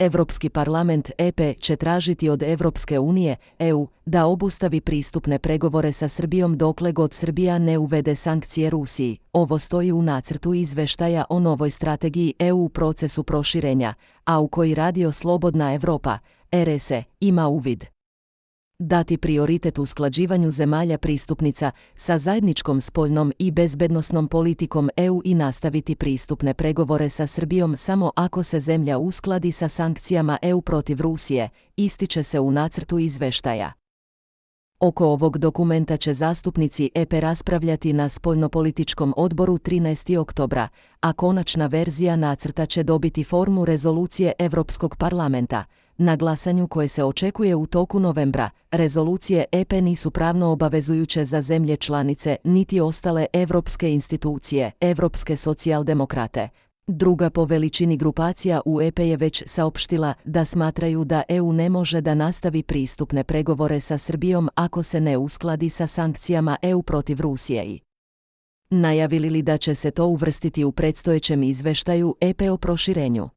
Europski parlament EP će tražiti od Europske unije, EU, da obustavi pristupne pregovore sa Srbijom dokle god Srbija ne uvede sankcije Rusiji. Ovo stoji u nacrtu izveštaja o novoj strategiji EU u procesu proširenja, a u koji Radio Slobodna Evropa, RS, ima uvid. Dati prioritet usklađivanju zemalja pristupnica sa zajedničkom spoljnom i bezbednosnom politikom EU i nastaviti pristupne pregovore sa Srbijom samo ako se zemlja uskladi sa sankcijama EU protiv Rusije, ističe se u nacrtu izveštaja. Oko ovog dokumenta će zastupnici EP raspravljati na spoljnopolitičkom odboru 13. oktobra, a konačna verzija nacrta će dobiti formu rezolucije Europskog parlamenta. Na glasanju koje se očekuje u toku novembra, rezolucije EP nisu pravno obavezujuće za zemlje članice niti ostale evropske institucije, Evropske socijaldemokrate. Druga po veličini grupacija u EP je već saopštila da smatraju da EU ne može da nastavi pristupne pregovore sa Srbijom ako se ne uskladi sa sankcijama EU protiv Rusije i najavili da će se to uvrstiti u predstojećem izveštaju EP o proširenju.